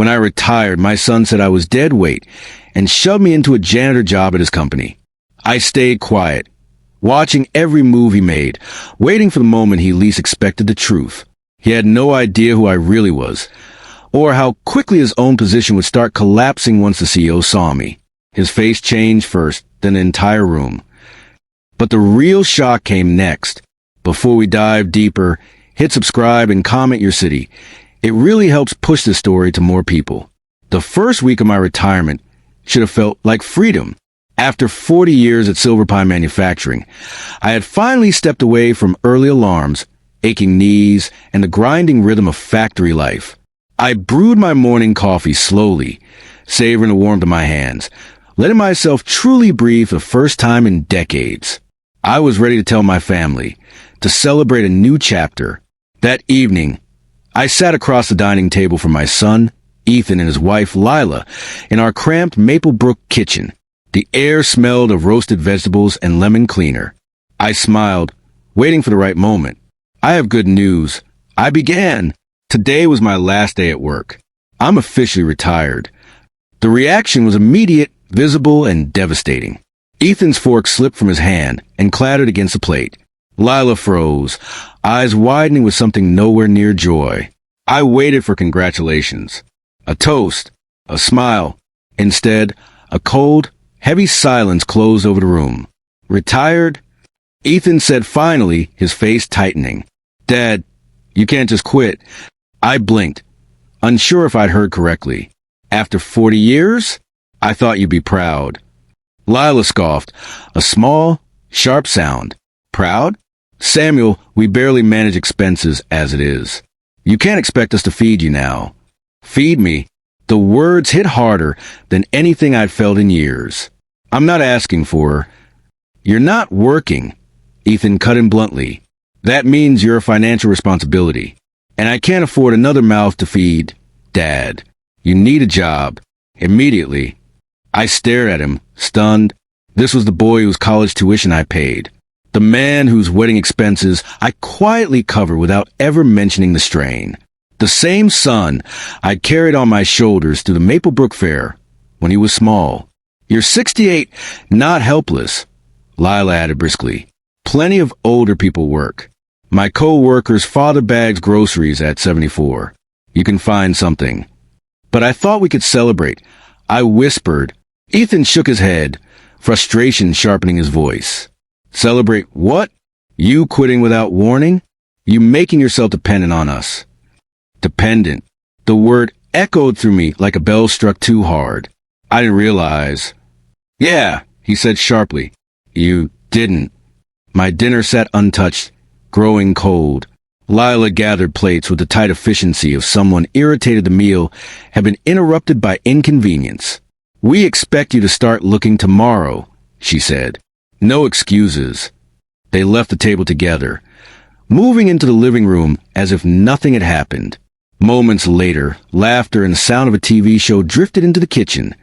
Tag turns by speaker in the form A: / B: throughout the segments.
A: When I retired, my son said I was dead weight and shoved me into a janitor job at his company. I stayed quiet, watching every move he made, waiting for the moment he least expected the truth. He had no idea who I really was, or how quickly his own position would start collapsing once the CEO saw me. His face changed first, then the entire room. But the real shock came next. Before we dive deeper, hit subscribe and comment your city. It really helps push this story to more people. The first week of my retirement should have felt like freedom. After 40 years at Silver Pine Manufacturing, I had finally stepped away from early alarms, aching knees, and the grinding rhythm of factory life. I brewed my morning coffee slowly, savoring the warmth of my hands, letting myself truly breathe for the first time in decades. I was ready to tell my family, to celebrate a new chapter. That evening, I sat across the dining table from my son, Ethan, and his wife, Lila, in our cramped Maplebrook kitchen. The air smelled of roasted vegetables and lemon cleaner. I smiled, waiting for the right moment. I have good news. I began. Today was my last day at work. I'm officially retired. The reaction was immediate, visible, and devastating. Ethan's fork slipped from his hand and clattered against the plate. Lila froze, eyes widening with something nowhere near joy. I waited for congratulations. A toast, a smile. Instead, a cold, heavy silence closed over the room. Retired? Ethan said finally, his face tightening. Dad, you can't just quit. I blinked, unsure if I'd heard correctly. After 40 years? I thought you'd be proud. Lila scoffed, a small, sharp sound. Proud? Samuel, we barely manage expenses as it is. You can't expect us to feed you now. Feed me? The words hit harder than anything I'd felt in years. I'm not asking for. You're not working. Ethan cut in bluntly. That means you're a financial responsibility. And I can't afford another mouth to feed. Dad, you need a job. Immediately. I stared at him, stunned. This was the boy whose college tuition I paid. The man whose wedding expenses I quietly covered without ever mentioning the strain. The same son I'd carried on my shoulders through the Maplebrook Fair when he was small. You're 68, not helpless, Lila added briskly. Plenty of older people work. My co-worker's father bags groceries at 74. You can find something. But I thought we could celebrate. I whispered. Ethan shook his head, frustration sharpening his voice. Celebrate what? You quitting without warning? You making yourself dependent on us. Dependent. The word echoed through me like a bell struck too hard. I didn't realize. Yeah, he said sharply. You didn't. My dinner sat untouched, growing cold. Lila gathered plates with the tight efficiency of someone irritated the meal had been interrupted by inconvenience. We expect you to start looking tomorrow, she said. No excuses. They left the table together, moving into the living room as if nothing had happened. Moments later, laughter and the sound of a TV show drifted into the kitchen,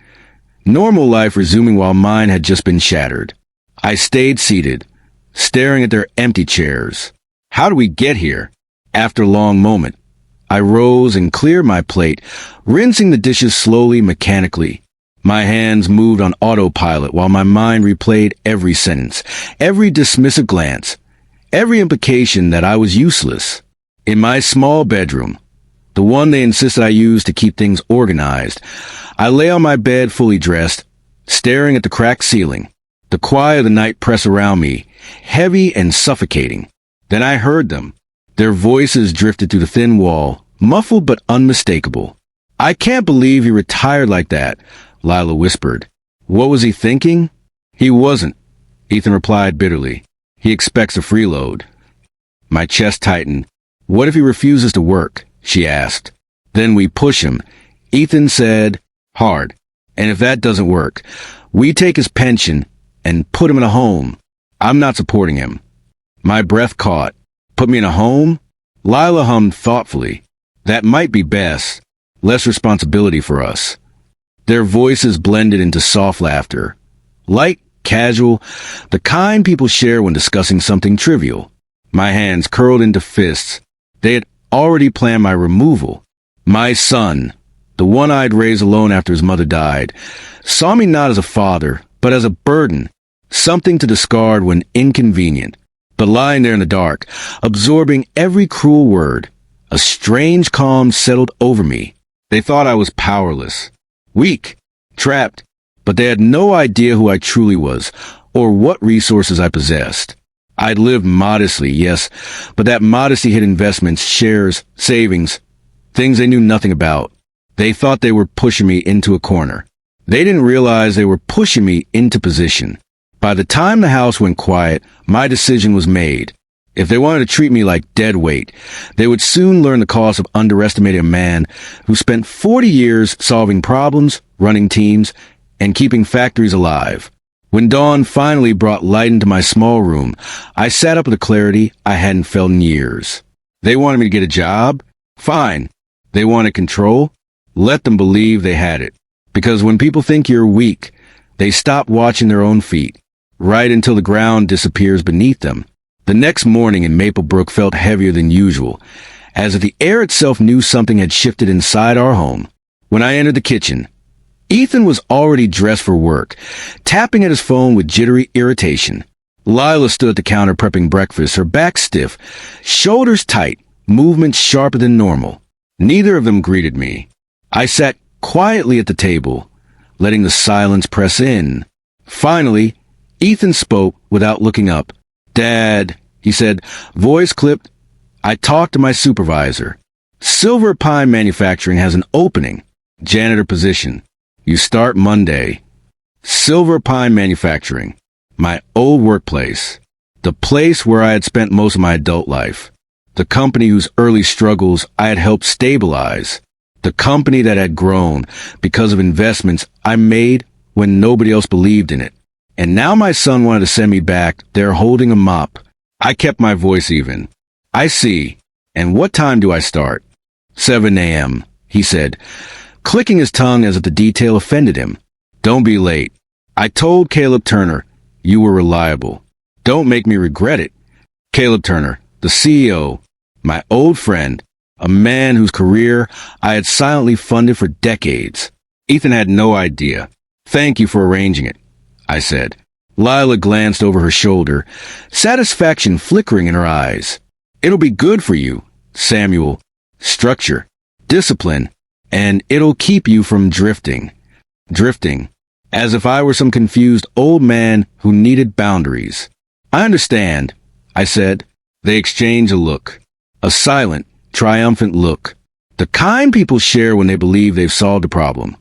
A: normal life resuming while mine had just been shattered. I stayed seated, staring at their empty chairs. How did we get here? After a long moment, I rose and cleared my plate, rinsing the dishes slowly, mechanically. My hands moved on autopilot while my mind replayed every sentence, every dismissive glance, every implication that I was useless. In my small bedroom, the one they insisted I use to keep things organized, I lay on my bed fully dressed, staring at the cracked ceiling. The quiet of the night pressed around me, heavy and suffocating. Then I heard them. Their voices drifted through the thin wall, muffled but unmistakable. I can't believe he retired like that, Lila whispered. What was he thinking? He wasn't, Ethan replied bitterly. He expects a freeload. My chest tightened. What if he refuses to work? She asked. Then we push him. Ethan said, hard. And if that doesn't work, we take his pension and put him in a home. I'm not supporting him. My breath caught. Put me in a home? Lila hummed thoughtfully. That might be best. Less responsibility for us. Their voices blended into soft laughter. Light, casual, the kind people share when discussing something trivial. My hands curled into fists. They had already planned my removal. My son, the one I'd raised alone after his mother died, saw me not as a father, but as a burden, something to discard when inconvenient. But lying there in the dark, absorbing every cruel word, a strange calm settled over me. They thought I was powerless, weak, trapped, but they had no idea who I truly was, or what resources I possessed. I'd lived modestly, yes, but that modesty hid investments, shares, savings, things they knew nothing about. They thought they were pushing me into a corner. They didn't realize they were pushing me into position. By the time the house went quiet, my decision was made. If they wanted to treat me like dead weight, they would soon learn the cost of underestimating a man who spent 40 years solving problems, running teams, and keeping factories alive. When dawn finally brought light into my small room, I sat up with a clarity I hadn't felt in years. They wanted me to get a job? Fine. They wanted control? Let them believe they had it. Because when people think you're weak, they stop watching their own feet, right until the ground disappears beneath them. The next morning in Maplebrook felt heavier than usual, as if the air itself knew something had shifted inside our home. When I entered the kitchen, Ethan was already dressed for work, tapping at his phone with jittery irritation. Lila stood at the counter prepping breakfast, her back stiff, shoulders tight, movements sharper than normal. Neither of them greeted me. I sat quietly at the table, letting the silence press in. Finally, Ethan spoke without looking up. "Dad," he said, voice clipped. "I talked to my supervisor. Silver Pine Manufacturing has an opening, janitor position. You start Monday." Silver Pine Manufacturing, my old workplace, the place where I had spent most of my adult life, the company whose early struggles I had helped stabilize, the company that had grown because of investments I made when nobody else believed in it. And now my son wanted to send me back there holding a mop. I kept my voice even. "I see. And what time do I start?" 7 a.m., he said, clicking his tongue as if the detail offended him. "Don't be late. I told Caleb Turner you were reliable. Don't make me regret it." Caleb Turner, the CEO, my old friend, a man whose career I had silently funded for decades. Ethan had no idea. "Thank you for arranging it," I said. Lila glanced over her shoulder, satisfaction flickering in her eyes. "It'll be good for you, Samuel. Structure, discipline, and it'll keep you from drifting." Drifting, as if I were some confused old man who needed boundaries. "I understand," I said. They exchanged a look, a silent, triumphant look. The kind people share when they believe they've solved a problem,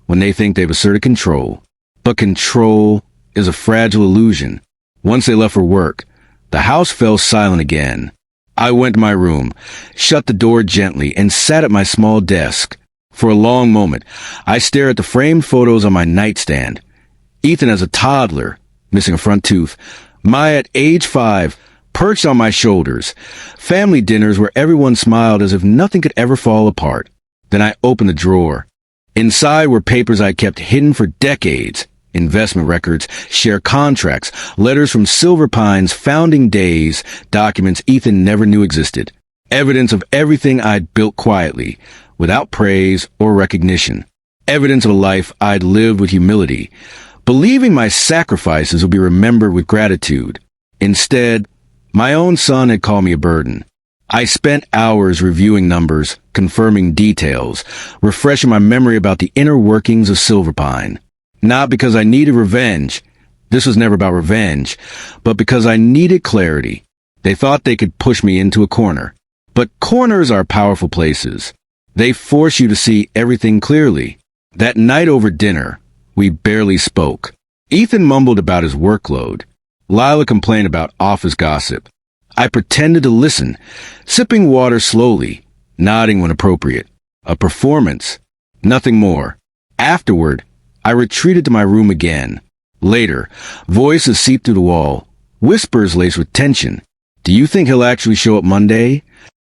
A: when they think they've asserted control. But control is a fragile illusion. Once they left for work, the house fell silent again. I went to my room, shut the door gently, and sat at my small desk. For a long moment, I stared at the framed photos on my nightstand. Ethan as a toddler, missing a front tooth. Maya at age 5, perched on my shoulders. Family dinners where everyone smiled as if nothing could ever fall apart. Then I opened the drawer. Inside were papers I kept hidden for decades. Investment records, share contracts, letters from Silver Pine's founding days, documents Ethan never knew existed. Evidence of everything I'd built quietly, without praise or recognition. Evidence of a life I'd lived with humility, believing my sacrifices would be remembered with gratitude. Instead, my own son had called me a burden. I spent hours reviewing numbers, confirming details, refreshing my memory about the inner workings of Silver Pine. Not because I needed revenge. This was never about revenge, but because I needed clarity. They thought they could push me into a corner. But corners are powerful places. They force you to see everything clearly. That night over dinner, we barely spoke. Ethan mumbled about his workload. Lila complained about office gossip. I pretended to listen, sipping water slowly, nodding when appropriate. A performance, nothing more. Afterward, I retreated to my room again. Later, voices seeped through the wall, whispers laced with tension. "Do you think he'll actually show up Monday?"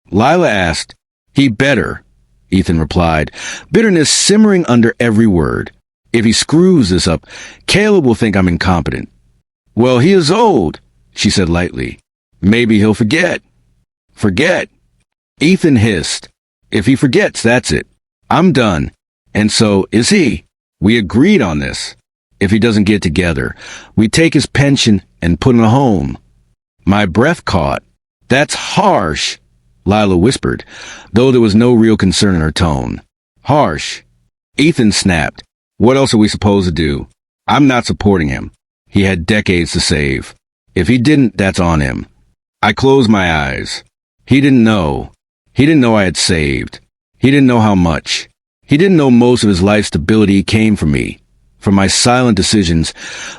A: Lila asked. "He better," Ethan replied, bitterness simmering under every word. "If he screws this up, Caleb will think I'm incompetent." "Well, he is old," she said lightly. "Maybe he'll forget." "Forget?" Ethan hissed. "If he forgets, that's it. I'm done. And so, is he? We agreed on this. If he doesn't get together, we take his pension and put him in a home. My breath caught. That's harsh, Lila whispered, though there was no real concern in her tone. Harsh. Ethan snapped. What else are we supposed to do? I'm not supporting him. He had decades to save. If he didn't, that's on him. I closed my eyes. He didn't know. He didn't know I had saved. He didn't know how much. He didn't know most of his life stability came from me, from my silent decisions,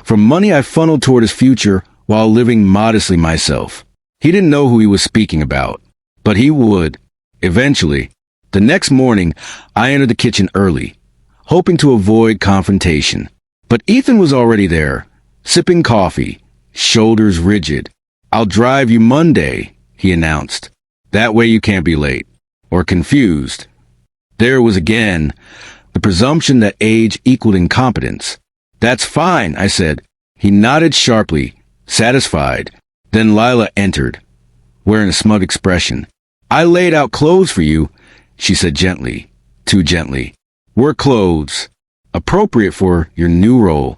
A: from money I funneled toward his future while living modestly myself. He didn't know who he was speaking about, but he would, eventually. The next morning, I entered the kitchen early, hoping to avoid confrontation. But Ethan was already there, sipping coffee, shoulders rigid. I'll drive you Monday, he announced. That way you can't be late, or confused. There it was again, the presumption that age equaled incompetence. That's fine, I said. He nodded sharply, satisfied. Then Lila entered, wearing a smug expression. I laid out clothes for you, she said gently, too gently. We're clothes, appropriate for your new role.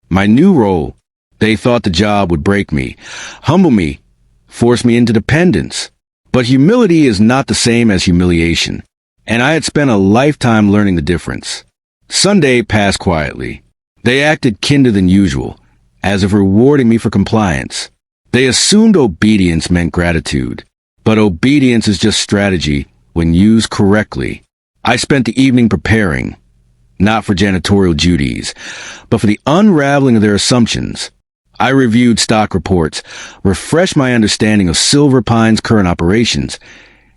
A: My new role. They thought the job would break me, humble me, force me into dependence. But humility is not the same as humiliation, and I had spent a lifetime learning the difference. Sunday passed quietly. They acted kinder than usual, as if rewarding me for compliance. They assumed obedience meant gratitude, but obedience is just strategy when used correctly. I spent the evening preparing, not for janitorial duties, but for the unraveling of their assumptions. I reviewed stock reports, refreshed my understanding of Silver Pine's current operations,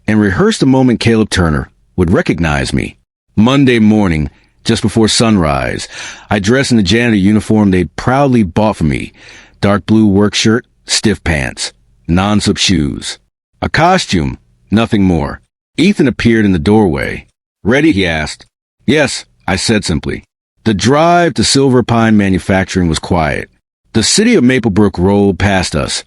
A: and rehearsed the moment Caleb Turner would recognize me. Monday morning, just before sunrise, I dressed in the janitor uniform they'd proudly bought for me. Dark blue work shirt, stiff pants, non-slip shoes. A costume, nothing more. Ethan appeared in the doorway. Ready? He asked. Yes, I said simply. The drive to Silver Pine Manufacturing was quiet. The city of Maplebrook rolled past us.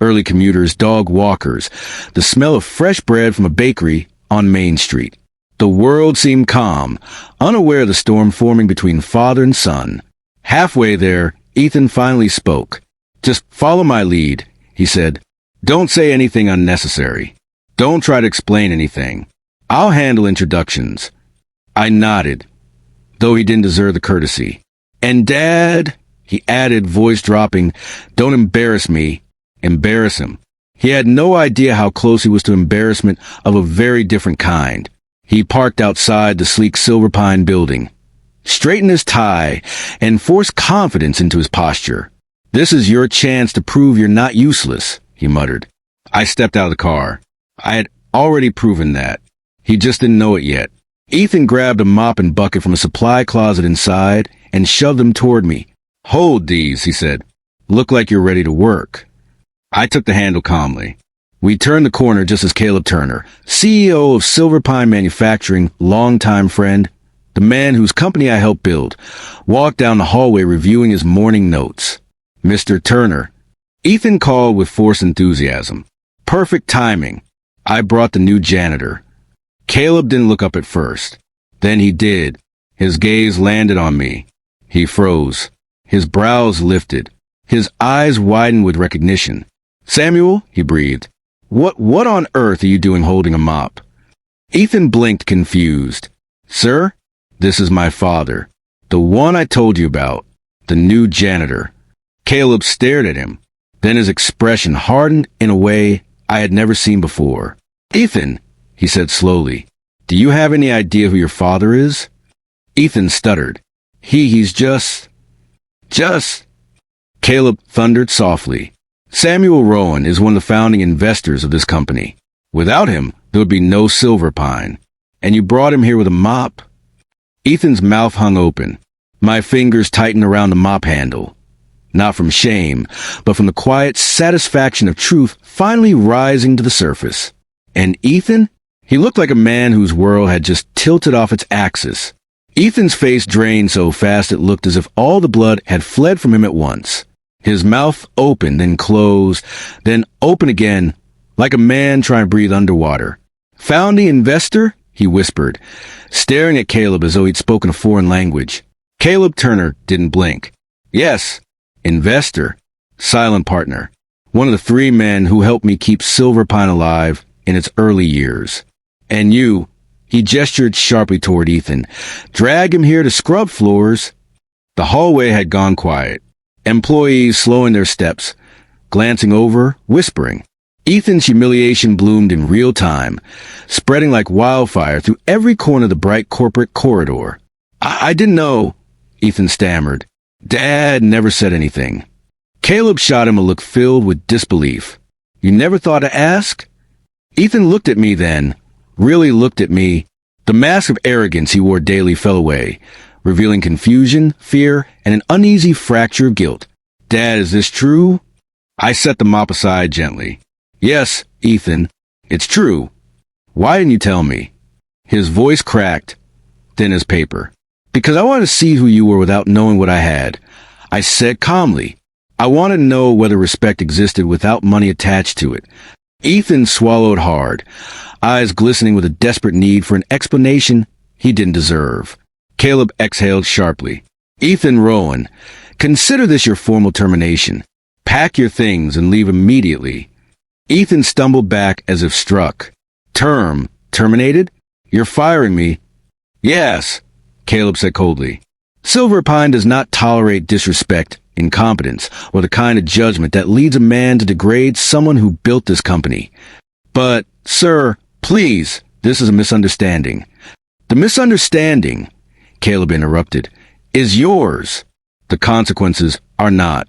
A: Early commuters, dog walkers, the smell of fresh bread from a bakery on Main Street. The world seemed calm, unaware of the storm forming between father and son. Halfway there, Ethan finally spoke. Just follow my lead, he said. Don't say anything unnecessary. Don't try to explain anything. I'll handle introductions. I nodded, though he didn't deserve the courtesy. And Dad, he added, voice dropping, don't embarrass me. Embarrass him. He had no idea how close he was to embarrassment of a very different kind. He parked outside the sleek Silver Pine building, straightened his tie, and forced confidence into his posture. This is your chance to prove you're not useless, he muttered. I stepped out of the car. I had already proven that. He just didn't know it yet. Ethan grabbed a mop and bucket from a supply closet inside and shoved them toward me. Hold these, he said. Look like you're ready to work. I took the handle calmly. We turned the corner just as Caleb Turner, CEO of Silver Pine Manufacturing, longtime friend, the man whose company I helped build, walked down the hallway reviewing his morning notes. Mr. Turner. Ethan called with forced enthusiasm. Perfect timing. I brought the new janitor. Caleb didn't look up at first. Then he did. His gaze landed on me. He froze. His brows lifted. His eyes widened with recognition. Samuel, he breathed. What on earth are you doing holding a mop? Ethan blinked, confused. Sir, this is my father. The one I told you about. The new janitor. Caleb stared at him. Then his expression hardened in a way I had never seen before. Ethan, he said slowly, do you have any idea who your father is? Ethan stuttered. He's just... Caleb thundered softly. Samuel Rowan is one of the founding investors of this company. Without him, there would be no Silver Pine. And you brought him here with a mop? Ethan's mouth hung open. My fingers tightened around the mop handle. Not from shame, but from the quiet satisfaction of truth finally rising to the surface. And Ethan? He looked like a man whose world had just tilted off its axis. Ethan's face drained so fast it looked as if all the blood had fled from him at once. His mouth opened, then closed, then open again, like a man trying to breathe underwater. Founding investor? he whispered, staring at Caleb as though he'd spoken a foreign language. Caleb Turner didn't blink. Yes, investor, silent partner, one of the 3 men who helped me keep Silver Pine alive in its early years. And you, he gestured sharply toward Ethan, drag him here to scrub floors. The hallway had gone quiet. Employees slowing their steps, glancing over, whispering. Ethan's humiliation bloomed in real time, spreading like wildfire through every corner of the bright corporate corridor. I didn't know, Ethan stammered. Dad never said anything. Caleb shot him a look filled with disbelief. You never thought to ask? Ethan looked at me then, really looked at me. The mask of arrogance he wore daily fell away, revealing confusion, fear, and an uneasy fracture of guilt. Dad, is this true? I set the mop aside gently. Yes, Ethan, it's true. Why didn't you tell me? His voice cracked, thin as paper. Because I wanted to see who you were without knowing what I had. I said calmly. I wanted to know whether respect existed without money attached to it. Ethan swallowed hard, eyes glistening with a desperate need for an explanation he didn't deserve. Caleb exhaled sharply. Ethan Rowan, consider this your formal termination. Pack your things and leave immediately. Ethan stumbled back as if struck. Terminated? You're firing me? Yes, Caleb said coldly. Silver Pine does not tolerate disrespect, incompetence, or the kind of judgment that leads a man to degrade someone who built this company. But, sir, please, this is a misunderstanding. The misunderstanding, Caleb interrupted, is yours. The consequences are not.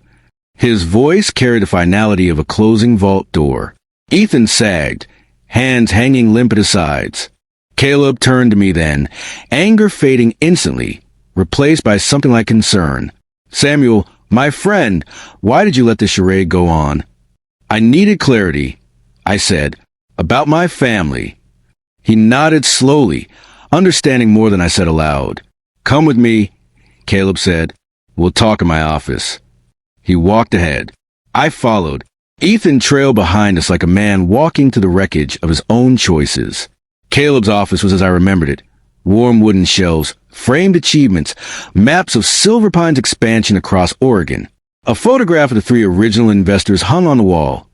A: His voice carried the finality of a closing vault door. Ethan sagged, hands hanging limp at his sides. Caleb turned to me then, anger fading instantly, replaced by something like concern. Samuel, my friend, why did you let this charade go on? I needed clarity, I said, about my family. He nodded slowly, understanding more than I said aloud. Come with me, Caleb said. We'll talk in my office. He walked ahead. I followed. Ethan trailed behind us like a man walking to the wreckage of his own choices. Caleb's office was as I remembered it. Warm wooden shelves, framed achievements, maps of Silver Pine's expansion across Oregon. A photograph of the 3 original investors hung on the wall.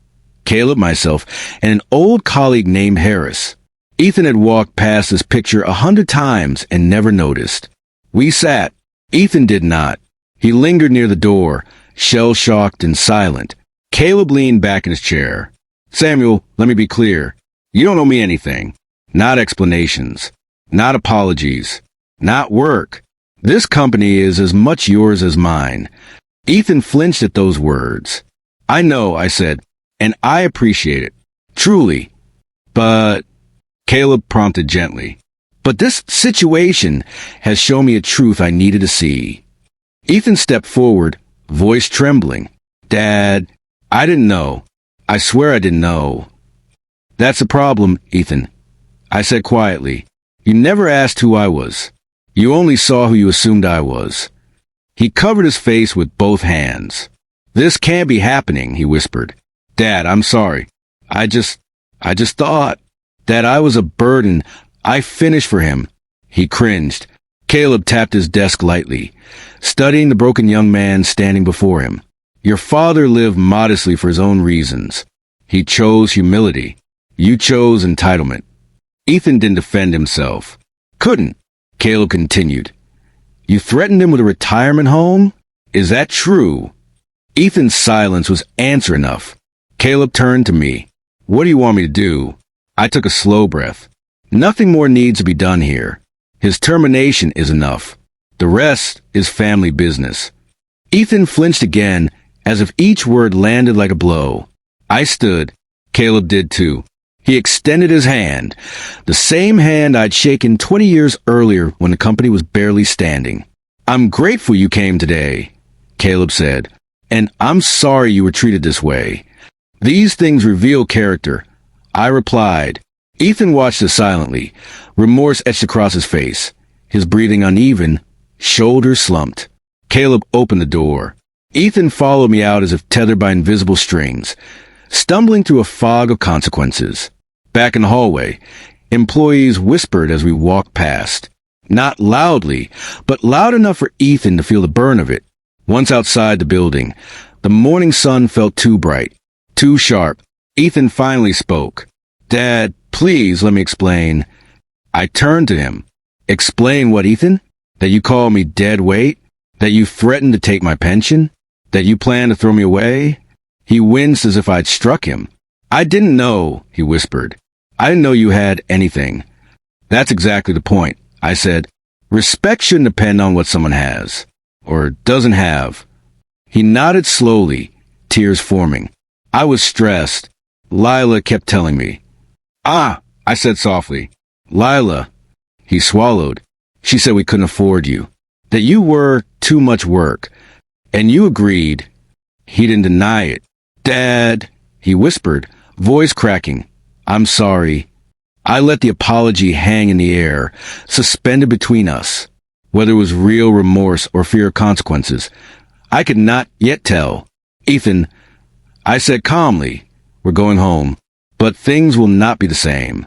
A: Caleb, myself, and an old colleague named Harris. Ethan had walked past this picture 100 times and never noticed. We sat. Ethan did not. He lingered near the door, shell-shocked and silent. Caleb leaned back in his chair. Samuel, let me be clear. You don't owe me anything. Not explanations. Not apologies. Not work. This company is as much yours as mine. Ethan flinched at those words. I know, I said, and I appreciate it. Truly. But, Caleb prompted gently. But this situation has shown me a truth I needed to see. Ethan stepped forward, voice trembling. Dad, I didn't know. I swear I didn't know. That's the problem, Ethan, I said quietly. You never asked who I was. You only saw who you assumed I was. He covered his face with both hands. This can't be happening, he whispered. Dad, I'm sorry. I just thought that I was a burden. I finished for him. He cringed. Caleb tapped his desk lightly, studying the broken young man standing before him. Your father lived modestly for his own reasons. He chose humility. You chose entitlement. Ethan didn't defend himself. Couldn't. Caleb continued. You threatened him with a retirement home? Is that true? Ethan's silence was answer enough. Caleb turned to me. What do you want me to do? I took a slow breath. Nothing more needs to be done here. His termination is enough. The rest is family business. Ethan flinched again, as if each word landed like a blow. I stood. Caleb did too. He extended his hand, the same hand I'd shaken 20 years earlier when the company was barely standing. I'm grateful you came today, Caleb said, and I'm sorry you were treated this way. These things reveal character. I replied. Ethan watched us silently, remorse etched across his face, his breathing uneven, shoulders slumped. Caleb opened the door. Ethan followed me out as if tethered by invisible strings, stumbling through a fog of consequences. Back in the hallway, Employees whispered as we walked past. Not loudly, but loud enough for Ethan to feel the burn of it. Once outside the building, the morning sun felt too bright, too sharp. Ethan finally spoke. "Dad, please let me explain." I turned to him. "Explain what, Ethan? That you call me dead weight? That you threatened to take my pension? That you plan to throw me away?" He winced as if I'd struck him. "I didn't know," he whispered. "I didn't know you had anything." "That's exactly the point," I said. "Respect shouldn't depend on what someone has. Or doesn't have." He nodded slowly, tears forming. I was stressed. Lila kept telling me. "Ah," I said softly. "Lila." He swallowed. "She said we couldn't afford you. That you were too much work. And you agreed." He didn't deny it. "Dad," he whispered, voice cracking. "I'm sorry." I let the apology hang in the air, suspended between us. Whether it was real remorse or fear of consequences, I could not yet tell. "Ethan," I said calmly, "we're going home. But things will not be the same."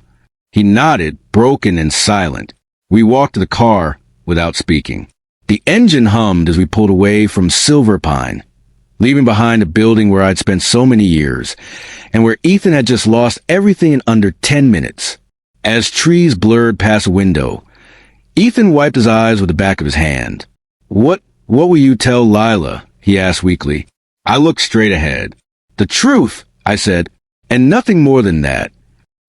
A: He nodded, broken and silent. We walked to the car without speaking. The engine hummed as we pulled away from Silver Pine, leaving behind a building where I'd spent so many years, and where Ethan had just lost everything in under 10 minutes. As trees blurred past a window, Ethan wiped his eyes with the back of his hand. What will you tell Lila?" he asked weakly. I looked straight ahead. "The truth," I said, "and nothing more than that."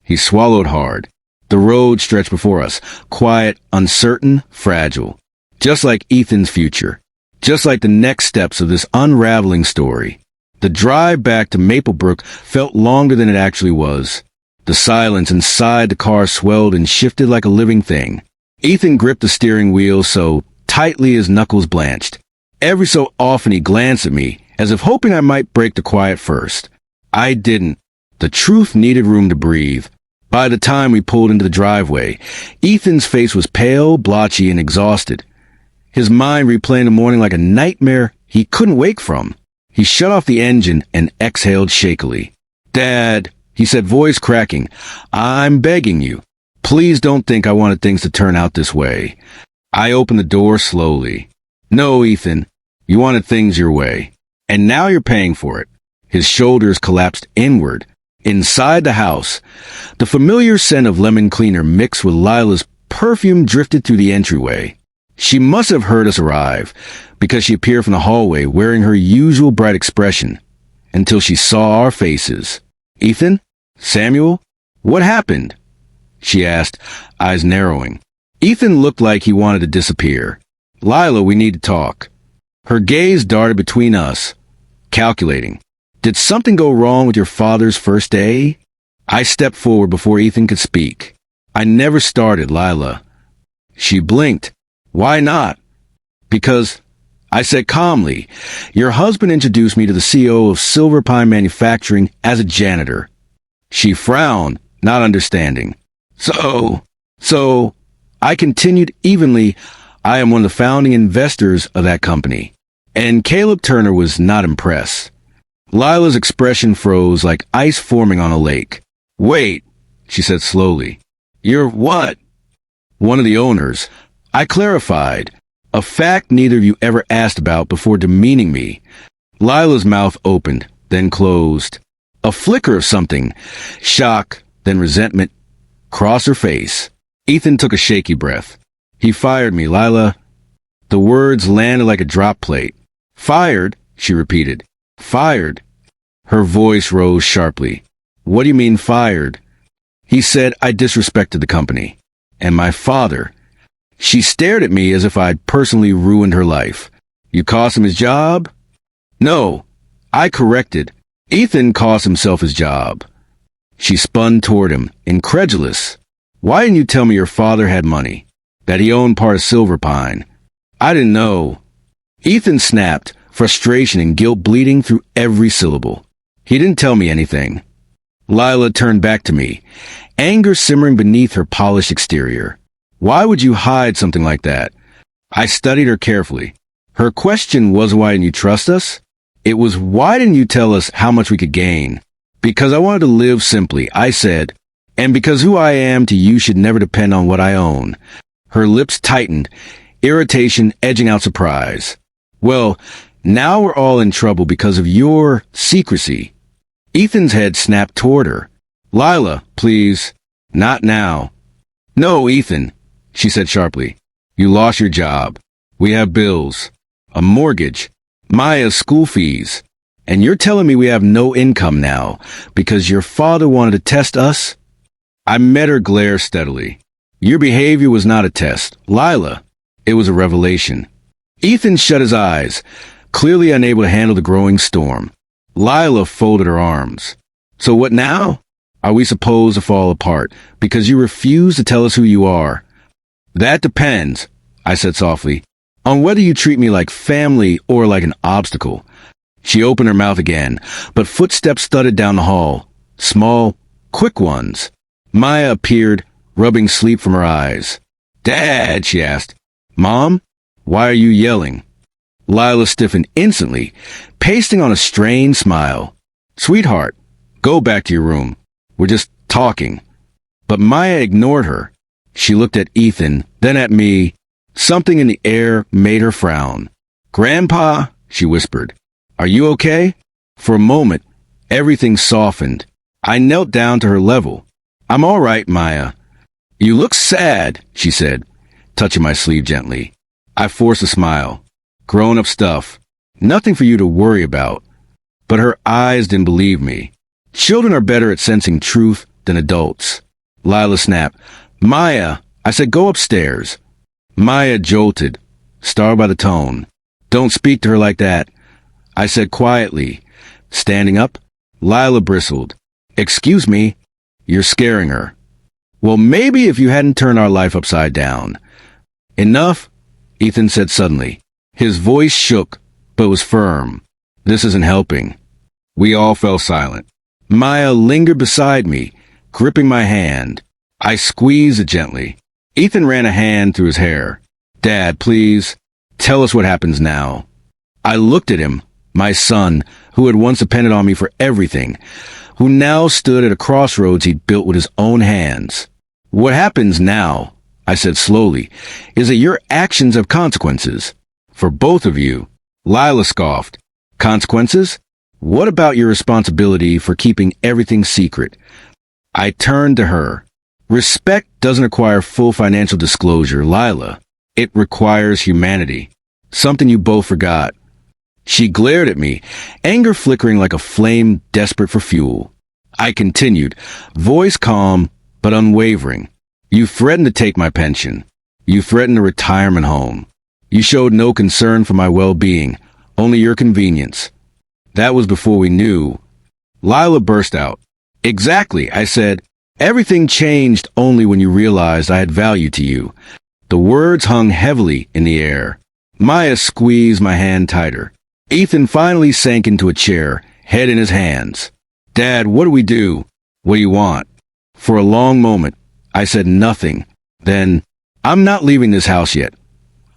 A: He swallowed hard. The road stretched before us, quiet, uncertain, fragile. Just like Ethan's future. Just like the next steps of this unraveling story. The drive back to Maplebrook felt longer than it actually was. The silence inside the car swelled and shifted like a living thing. Ethan gripped the steering wheel so tightly his knuckles blanched. Every so often he glanced at me, as if hoping I might break the quiet first. I didn't. The truth needed room to breathe. By the time we pulled into the driveway, Ethan's face was pale, blotchy, and exhausted. His mind replaying the morning like a nightmare he couldn't wake from. He shut off the engine and exhaled shakily. "Dad," he said, voice cracking, "I'm begging you. Please don't think I wanted things to turn out this way." I opened the door slowly. "No, Ethan, you wanted things your way. And now you're paying for it." His shoulders collapsed inward. Inside the house, the familiar scent of lemon cleaner mixed with Lila's perfume drifted through the entryway. She must have heard us arrive, because she appeared from the hallway wearing her usual bright expression, until she saw our faces. "Ethan? Samuel? What happened?" she asked, eyes narrowing. Ethan looked like he wanted to disappear. "Lila, we need to talk." Her gaze darted between us, calculating. "Did something go wrong with your father's first day?" I stepped forward before Ethan could speak. "I never started, Lila." She blinked. "Why not?" "Because," I said calmly, "your husband introduced me to the CEO of Silver Pine Manufacturing as a janitor." She frowned, not understanding. So, I continued evenly, "I am one of the founding investors of that company." And Caleb Turner was not impressed. Lila's expression froze like ice forming on a lake. "Wait," she said slowly. "You're what?" "One of the owners." I clarified, a fact neither of you ever asked about before demeaning me. Lila's mouth opened, then closed. A flicker of something, shock, then resentment, crossed her face. Ethan took a shaky breath. "He fired me, Lila." The words landed like a drop plate. "Fired?" she repeated. "Fired?" Her voice rose sharply. "What do you mean fired?" "He said I disrespected the company. And my father." She stared at me as if I'd personally ruined her life. "You cost him his job?" "No," I corrected. "Ethan cost himself his job." She spun toward him, incredulous. "Why didn't you tell me your father had money? That he owned part of Silver Pine?" "I didn't know." Ethan snapped, frustration and guilt bleeding through every syllable. "He didn't tell me anything." Lila turned back to me, anger simmering beneath her polished exterior. "Why would you hide something like that?" I studied her carefully. Her question wasn't "Why didn't you trust us?" It was "Why didn't you tell us how much we could gain?" "Because I wanted to live simply," I said, And because who I am to you should never depend on what I own. Her lips tightened, irritation edging out surprise. Well, now we're all in trouble because of your secrecy. Ethan's head snapped toward her. Lila, please. Not now. No, Ethan, she said sharply. You lost your job. We have bills. A mortgage. Maya's school fees. And you're telling me we have no income now because your father wanted to test us? I met her glare steadily. Your behavior was not a test, Lila. It was a revelation. Ethan shut his eyes, clearly unable to handle the growing storm. Lila folded her arms. So what now? Are we supposed to fall apart because you refuse to tell us who you are? That depends, I said softly, on whether you treat me like family or like an obstacle. She opened her mouth again, but footsteps thudded down the hall. Small, quick ones. Maya appeared, rubbing sleep from her eyes. Dad, she asked. Mom? Why are you yelling? Lila stiffened instantly, pasting on a strained smile. Sweetheart, go back to your room. We're just talking. But Maya ignored her. She looked at Ethan, then at me. Something in the air made her frown. Grandpa, she whispered, are you okay? For a moment, everything softened. I knelt down to her level. I'm all right, Maya. You look sad, she said, touching my sleeve gently. I forced a smile. Grown-up stuff. Nothing for you to worry about. But her eyes didn't believe me. Children are better at sensing truth than adults. Lila snapped. Maya, I said go upstairs. Maya jolted, startled by the tone. Don't speak to her like that. I said quietly. Standing up, Lila bristled. Excuse me, you're scaring her. Well, maybe if you hadn't turned our life upside down. Enough, Ethan said suddenly. His voice shook, but was firm. This isn't helping. We all fell silent. Maya lingered beside me, gripping my hand. I squeezed it gently. Ethan ran a hand through his hair. Dad, please, tell us what happens now. I looked at him, my son, who had once depended on me for everything, who now stood at a crossroads he'd built with his own hands. What happens now, I said slowly, is that your actions have consequences. For both of you. Lila scoffed. Consequences? What about your responsibility for keeping everything secret? I turned to her. Respect doesn't require full financial disclosure, Lila. It requires humanity. Something you both forgot. She glared at me, anger flickering like a flame desperate for fuel. I continued, voice calm but unwavering. You threatened to take my pension. You threatened a retirement home. You showed no concern for my well-being, only your convenience. That was before we knew. Lila burst out. Exactly, I said. Everything changed only when you realized I had value to you. The words hung heavily in the air. Maya squeezed my hand tighter. Ethan finally sank into a chair, head in his hands. Dad, what do we do? What do you want? For a long moment, I said nothing. Then, I'm not leaving this house yet.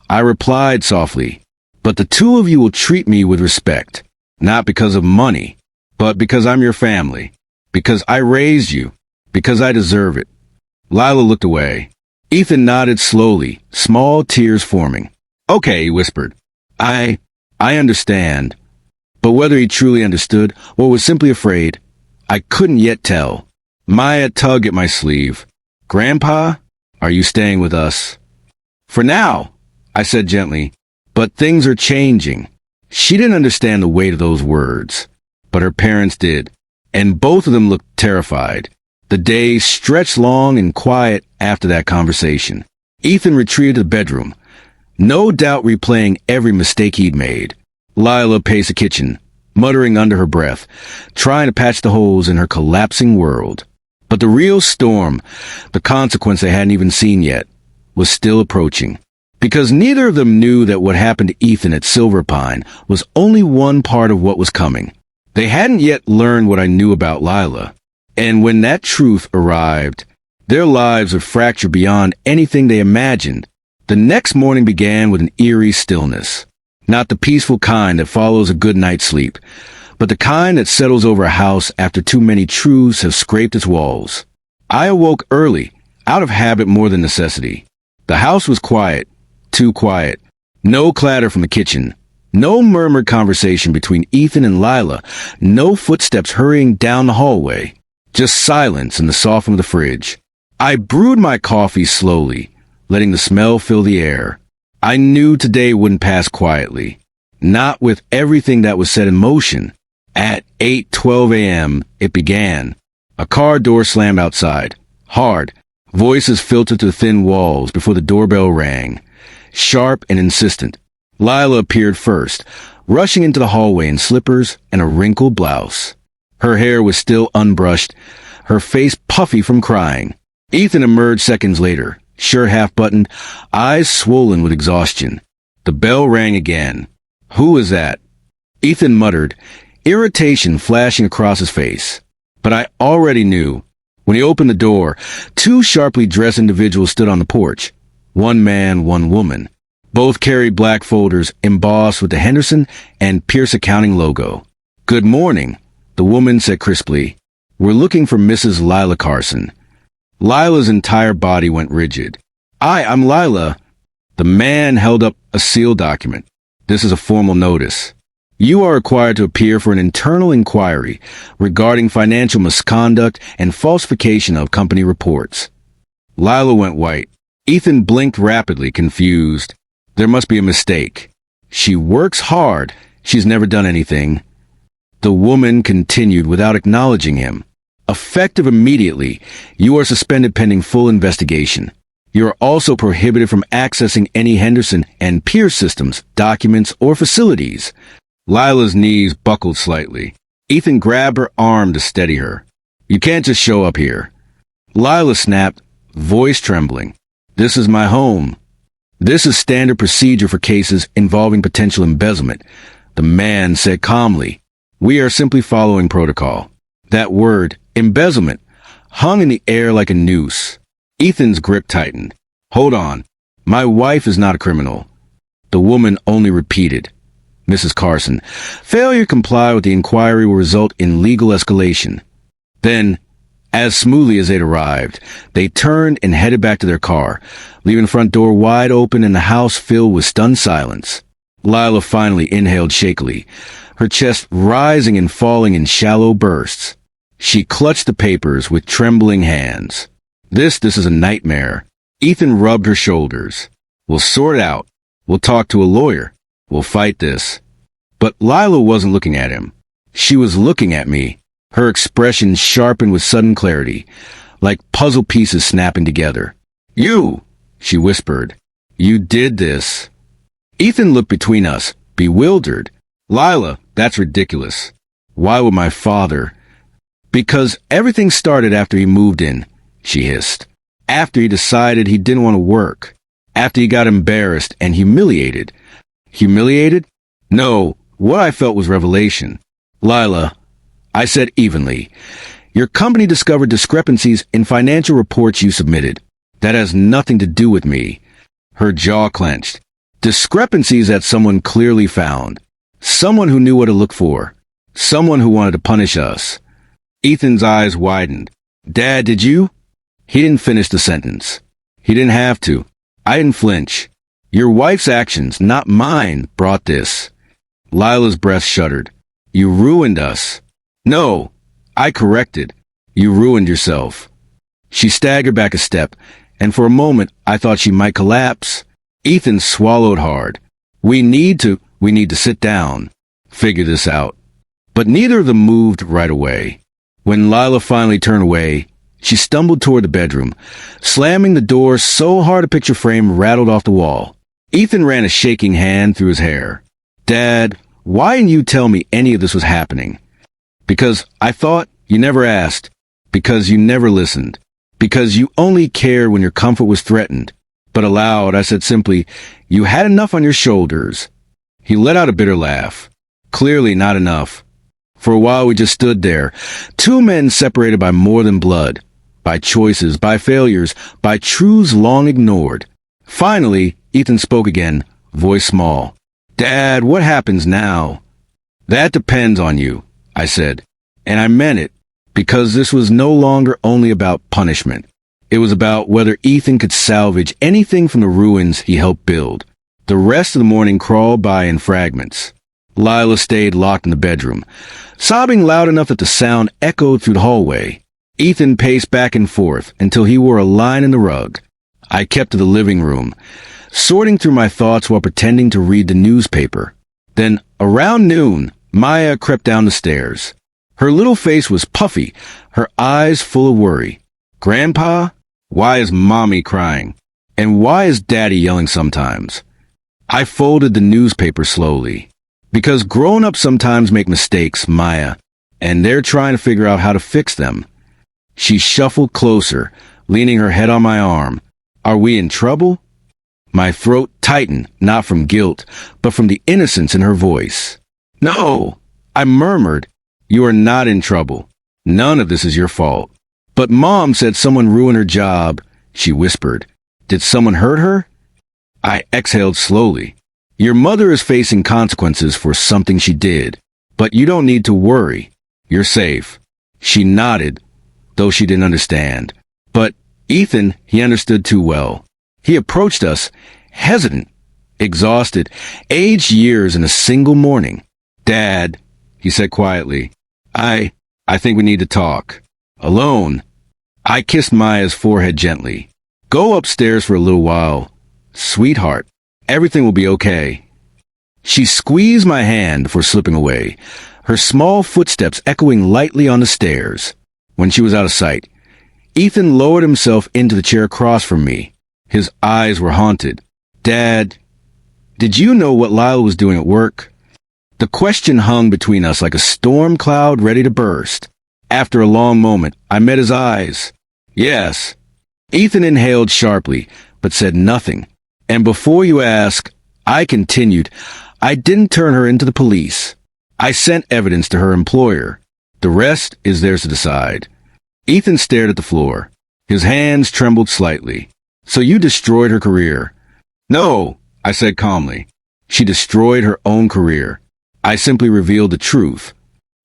A: I replied softly, but the two of you will treat me with respect, not because of money, but because I'm your family, because I raised you, because I deserve it. Lila looked away. Ethan nodded slowly, small tears forming. Okay, he whispered. I understand. But whether he truly understood or was simply afraid, I couldn't yet tell. Maya tugged at my sleeve. Grandpa, are you staying with us? For now, I said gently, but things are changing. She didn't understand the weight of those words, but her parents did, and both of them looked terrified. The days stretched long and quiet after that conversation. Ethan retreated to the bedroom, no doubt replaying every mistake he'd made. Lila paced the kitchen, muttering under her breath, trying to patch the holes in her collapsing world. But the real storm, the consequence they hadn't even seen yet, was still approaching. Because neither of them knew that what happened to Ethan at Silver Pine was only one part of what was coming. They hadn't yet learned what I knew about Lila. And when that truth arrived, their lives would fracture beyond anything they imagined. The next morning began with an eerie stillness. Not the peaceful kind that follows a good night's sleep, but the kind that settles over a house after too many truths have scraped its walls. I awoke early, out of habit more than necessity. The house was quiet, too quiet. No clatter from the kitchen. No murmured conversation between Ethan and Lila. No footsteps hurrying down the hallway. Just silence and the soften of the fridge. I brewed my coffee slowly, letting the smell fill the air. I knew today wouldn't pass quietly. Not with everything that was set in motion. At 8:12 a.m., it began. A car door slammed outside. Hard. Voices filtered through thin walls before the doorbell rang. Sharp and insistent. Lila appeared first, rushing into the hallway in slippers and a wrinkled blouse. Her hair was still unbrushed, her face puffy from crying. Ethan emerged seconds later, shirt half-buttoned, eyes swollen with exhaustion. The bell rang again. "Who was that?" Ethan muttered, irritation flashing across his face. But I already knew. When he opened the door, two sharply dressed individuals stood on the porch. One man, one woman. Both carried black folders embossed with the Henderson and Pierce accounting logo. "Good morning," the woman said crisply. "We're looking for Mrs. Lila Carson." Lila's entire body went rigid. I'm Lila." The man held up a sealed document. "This is a formal notice. You are required to appear for an internal inquiry regarding financial misconduct and falsification of company reports." Lila went white. Ethan blinked rapidly, confused. There must be a mistake. She works hard. She's never done anything. The woman continued without acknowledging him. "Effective immediately. You are suspended pending full investigation. You are also prohibited from accessing any Henderson and Pierce systems, documents, or facilities." Lila's knees buckled slightly. Ethan grabbed her arm to steady her. "You can't just show up here." Lila snapped, voice trembling. "This is my home. This is standard procedure for cases involving potential embezzlement," the man said calmly. "We are simply following protocol." That word, embezzlement, hung in the air like a noose. Ethan's grip tightened. "Hold on. My wife is not a criminal." The woman only repeated, "Mrs. Carson, failure to comply with the inquiry will result in legal escalation." Then, as smoothly as they'd arrived, they turned and headed back to their car, leaving the front door wide open and the house filled with stunned silence. Lila finally inhaled shakily, her chest rising and falling in shallow bursts. She clutched the papers with trembling hands. This is a nightmare." Ethan rubbed her shoulders. "We'll sort it out. We'll talk to a lawyer. We'll fight this." But Lila wasn't looking at him. She was looking at me, her expression sharpened with sudden clarity, like puzzle pieces snapping together. "You!" she whispered. "You did this." Ethan looked between us, bewildered. "Lila, that's ridiculous. Why would my father?" "Because everything started after he moved in," she hissed. "After he decided he didn't want to work. After he got embarrassed and humiliated." "Humiliated? No, what I felt was revelation." "Lila," I said evenly, "your company discovered discrepancies in financial reports you submitted. That has nothing to do with me." Her jaw clenched. "Discrepancies that someone clearly found. Someone who knew what to look for. Someone who wanted to punish us." Ethan's eyes widened. "Dad, did you?" He didn't finish the sentence. He didn't have to. I didn't flinch. "Your wife's actions, not mine, brought this." Lila's breath shuddered. "You ruined us." "No," I corrected. "You ruined yourself." She staggered back a step, and for a moment I thought she might collapse. Ethan swallowed hard. We need to sit down, figure this out." But neither of them moved right away. When Lila finally turned away, she stumbled toward the bedroom, slamming the door so hard a picture frame rattled off the wall. Ethan ran a shaking hand through his hair. "Dad, why didn't you tell me any of this was happening?" "Because I thought you never asked. Because you never listened. Because you only cared when your comfort was threatened." But aloud, I said simply, "You had enough on your shoulders." He let out a bitter laugh. Clearly not enough. For a while we just stood there, two men separated by more than blood, by choices, by failures, by truths long ignored. Finally, Ethan spoke again, voice small. "Dad, what happens now?" "That depends on you," I said. And I meant it. because this was no longer only about punishment. It was about whether Ethan could salvage anything from the ruins he helped build. The rest of the morning crawled by in fragments. Lila stayed locked in the bedroom, sobbing loud enough that the sound echoed through the hallway. Ethan paced back and forth until he wore a line in the rug. I kept to the living room, sorting through my thoughts while pretending to read the newspaper. Then, around noon, Maya crept down the stairs. Her little face was puffy, her eyes full of worry. "Grandpa, why is Mommy crying? And why is Daddy yelling sometimes?" I folded the newspaper slowly. "Because grown-ups sometimes make mistakes, Maya, and they're trying to figure out how to fix them." She shuffled closer, leaning her head on my arm. "Are we in trouble?" My throat tightened, not from guilt, but from the innocence in her voice. "No," I murmured. "You are not in trouble. None of this is your fault." "But Mom said someone ruined her job," she whispered. "Did someone hurt her?" I exhaled slowly. "Your mother is facing consequences for something she did, but you don't need to worry. You're safe." She nodded, though she didn't understand. But Ethan, he understood too well. He approached us, hesitant, exhausted, aged years in a single morning. "Dad," he said quietly, I think we need to talk. Alone." I kissed Maya's forehead gently. "Go upstairs for a little while. Sweetheart, everything will be okay." She squeezed my hand before slipping away, her small footsteps echoing lightly on the stairs. When she was out of sight, Ethan lowered himself into the chair across from me. His eyes were haunted. "Dad, did you know what Lila was doing at work?" The question hung between us like a storm cloud ready to burst. After a long moment, I met his eyes. "Yes." Ethan inhaled sharply, but said nothing. "And before you ask," I continued, "I didn't turn her into the police. I sent evidence to her employer. The rest is theirs to decide." Ethan stared at the floor. His hands trembled slightly. "So you destroyed her career?" "No," I said calmly. "She destroyed her own career. I simply revealed the truth."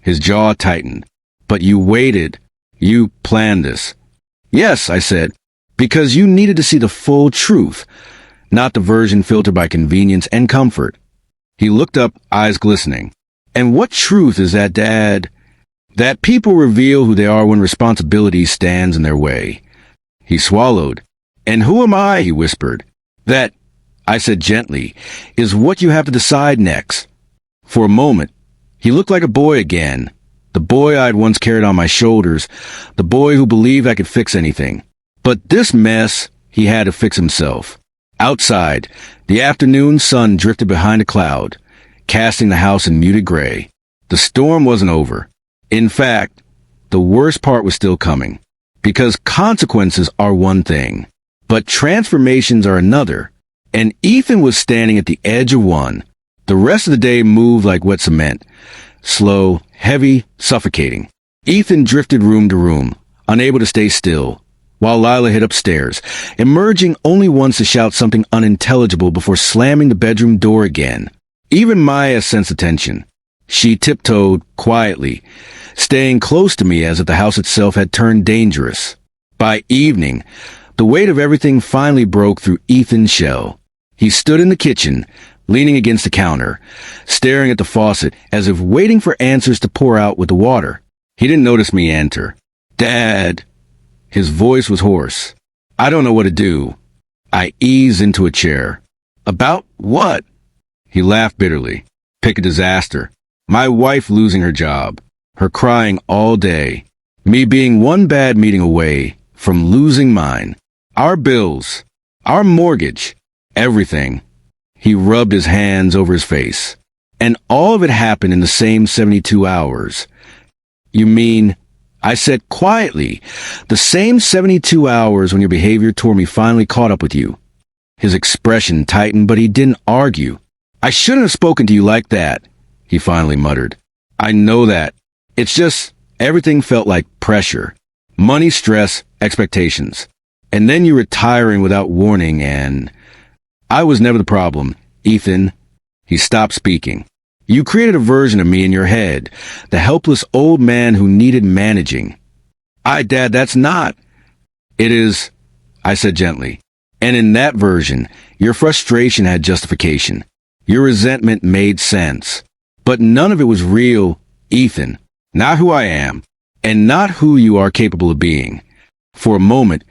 A: His jaw tightened. "But you waited. You planned this." "Yes," I said, "because you needed to see the full truth, not the version filtered by convenience and comfort." He looked up, eyes glistening. "And what truth is that, Dad?" "That people reveal who they are when responsibility stands in their way." He swallowed. "And who am I?" he whispered. "That," I said gently, "is what you have to decide next." For a moment, he looked like a boy again. The boy I'd once carried on my shoulders, the boy who believed I could fix anything. But this mess, he had to fix himself. Outside, the afternoon sun drifted behind a cloud, casting the house in muted gray. The storm wasn't over. In fact, the worst part was still coming. Because consequences are one thing, but transformations are another. And Ethan was standing at the edge of one. The rest of the day moved like wet cement. Slow, heavy, suffocating. Ethan drifted room to room, unable to stay still, while Lila hid upstairs, emerging only once to shout something unintelligible before slamming the bedroom door again. Even Maya sensed the tension. She tiptoed quietly, staying close to me as if the house itself had turned dangerous. By evening, the weight of everything finally broke through Ethan's shell. He stood in the kitchen, leaning against the counter, staring at the faucet as if waiting for answers to pour out with the water. He didn't notice me enter. "Dad." His voice was hoarse. "I don't know what to do." I eased into a chair. "About what?" He laughed bitterly. "Pick a disaster. My wife losing her job. Her crying all day. Me being one bad meeting away from losing mine. Our bills. Our mortgage. Everything." He rubbed his hands over his face. "And all of it happened in the same 72 hours. "You mean," I said quietly, "the same 72 hours when your behavior toward me finally caught up with you?" His expression tightened, but he didn't argue. "I shouldn't have spoken to you like that," he finally muttered. "I know that. It's just, everything felt like pressure. Money, stress, expectations. And then you retiring without warning and... I was never the problem, Ethan." He stopped speaking. You created a version of me in your head, the helpless old man who needed managing. Dad, that's not. It is, I said gently. And in that version, your frustration had justification. Your resentment made sense. But none of it was real, Ethan. Not who I am, and not who you are capable of being. For a moment,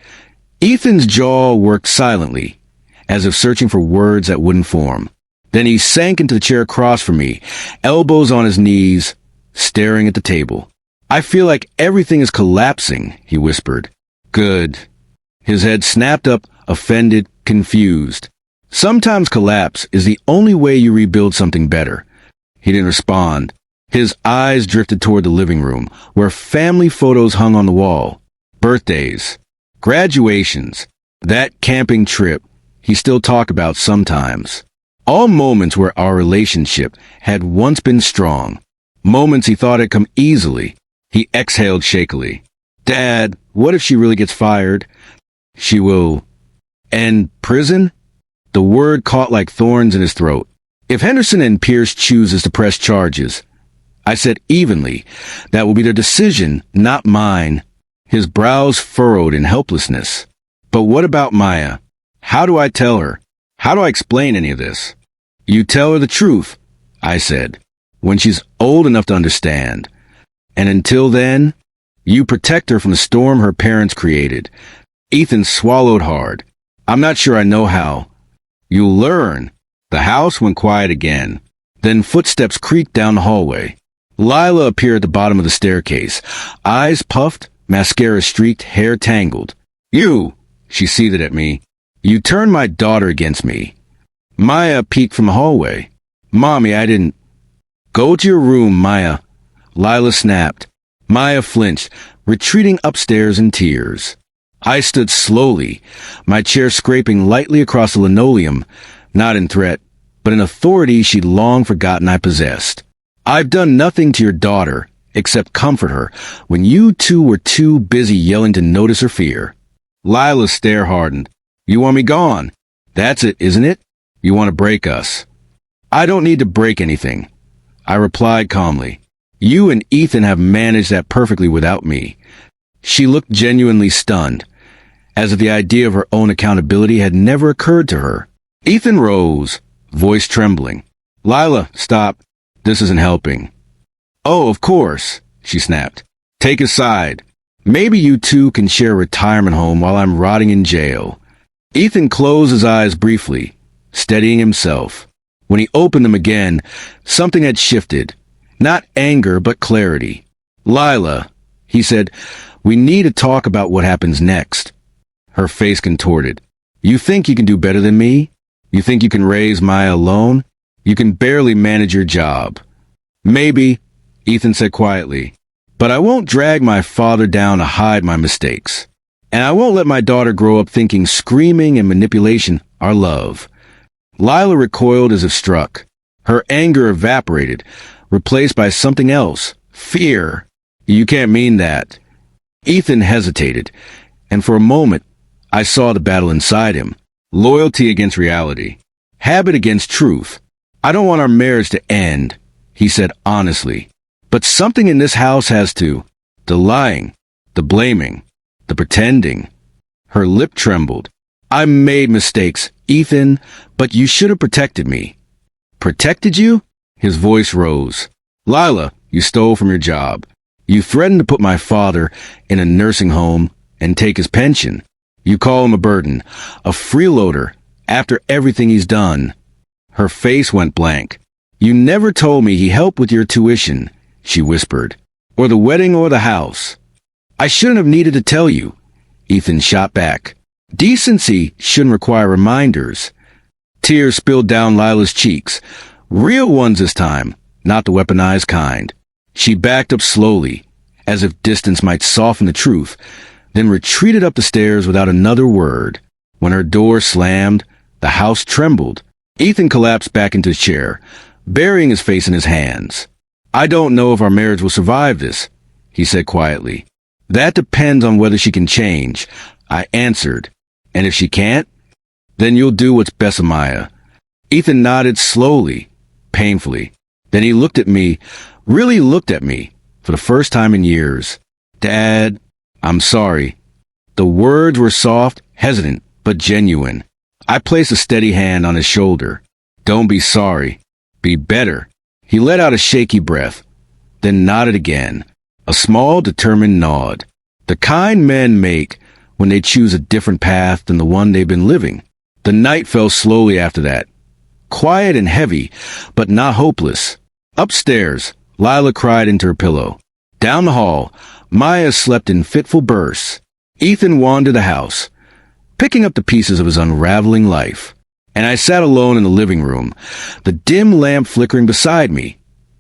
A: Ethan's jaw worked silently, as if searching for words that wouldn't form. Then he sank into the chair across from me, elbows on his knees, staring at the table. I feel like everything is collapsing, he whispered. Good. His head snapped up, offended, confused. Sometimes collapse is the only way you rebuild something better. He didn't respond. His eyes drifted toward the living room, where family photos hung on the wall. Birthdays, graduations, that camping trip he still talked about sometimes. All moments where our relationship had once been strong. Moments he thought had come easily. He exhaled shakily. Dad, what if she really gets fired? She will. And prison? The word caught like thorns in his throat. If Henderson and Pierce chooses to press charges, I said evenly, that will be their decision, not mine. His brows furrowed in helplessness. But what about Maya? How do I tell her? How do I explain any of this? You tell her the truth, I said, when she's old enough to understand. And until then, you protect her from the storm her parents created. Ethan swallowed hard. I'm not sure I know how. You'll learn. The house went quiet again. Then footsteps creaked down the hallway. Lila appeared at the bottom of the staircase, eyes puffed, mascara streaked, hair tangled. You, she seethed at me. You turned my daughter against me. Maya peeked from the hallway. Mommy, I didn't. Go to your room, Maya. Lila snapped. Maya flinched, retreating upstairs in tears. I stood slowly, my chair scraping lightly across the linoleum, not in threat, but in authority she'd long forgotten I possessed. I've done nothing to your daughter, except comfort her, when you two were too busy yelling to notice her fear. Lila's stare hardened. You want me gone? That's it, isn't it? You want to break us. I don't need to break anything, I replied calmly. You and Ethan have managed that perfectly without me. She looked genuinely stunned, as if the idea of her own accountability had never occurred to her. Ethan rose, voice trembling. Lila, stop. This isn't helping. Oh, of course, she snapped. Take a side. Maybe you two can share a retirement home while I'm rotting in jail. Ethan closed his eyes briefly, steadying himself. When he opened them again, something had shifted. Not anger, but clarity. Lila, he said, we need to talk about what happens next. Her face contorted. You think you can do better than me? You think you can raise Maya alone? You can barely manage your job. Maybe, Ethan said quietly, but I won't drag my father down to hide my mistakes. And I won't let my daughter grow up thinking screaming and manipulation are love. Lila recoiled as if struck. Her anger evaporated, replaced by something else. Fear. You can't mean that. Ethan hesitated, and for a moment, I saw the battle inside him. Loyalty against reality. Habit against truth. I don't want our marriage to end, he said honestly. But something in this house has to. The lying, the blaming, the pretending. Her lip trembled. I made mistakes, Ethan, but you should have protected me. Protected you? His voice rose. Lila, you stole from your job. You threatened to put my father in a nursing home and take his pension. You call him a burden, a freeloader, after everything he's done. Her face went blank. You never told me he helped with your tuition, she whispered, or the wedding or the house. I shouldn't have needed to tell you, Ethan shot back. Decency shouldn't require reminders. Tears spilled down Lila's cheeks, real ones this time, not the weaponized kind. She backed up slowly, as if distance might soften the truth, then retreated up the stairs without another word. When her door slammed, the house trembled. Ethan collapsed back into his chair, burying his face in his hands. I don't know if our marriage will survive this, he said quietly. That depends on whether she can change, I answered. And if she can't, then you'll do what's best for Maya. Ethan nodded slowly, painfully. Then he looked at me, really looked at me, for the first time in years. Dad, I'm sorry. The words were soft, hesitant, but genuine. I placed a steady hand on his shoulder. Don't be sorry. Be better. He let out a shaky breath, then nodded again. A small, determined nod. The kind men make when they choose a different path than the one they've been living. The night fell slowly after that. Quiet and heavy, but not hopeless. Upstairs, Lila cried into her pillow. Down the hall, Maya slept in fitful bursts. Ethan wandered the house, picking up the pieces of his unraveling life. And I sat alone in the living room, the dim lamp flickering beside me,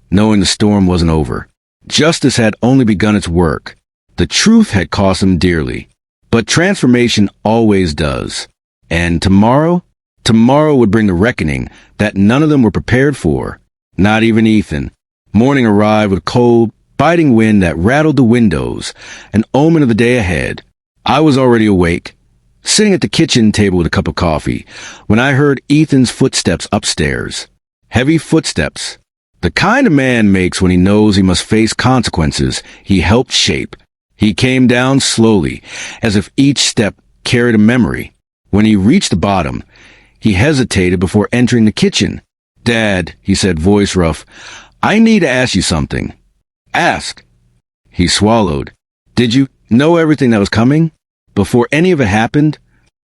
A: knowing the storm wasn't over. Justice had only begun its work. The truth had cost him dearly. But transformation always does. And tomorrow would bring the reckoning that none of them were prepared for. Not even Ethan. Morning arrived with cold, biting wind that rattled the windows, an omen of the day ahead. I was already awake, sitting at the kitchen table with a cup of coffee, when I heard Ethan's footsteps upstairs. Heavy footsteps. The kind a man makes when he knows he must face consequences he helped shape. He came down slowly, as if each step carried a memory. When he reached the bottom, he hesitated before entering the kitchen. Dad, he said, voice rough, I need to ask you something. Ask. He swallowed. Did you know everything that was coming? Before any of it happened?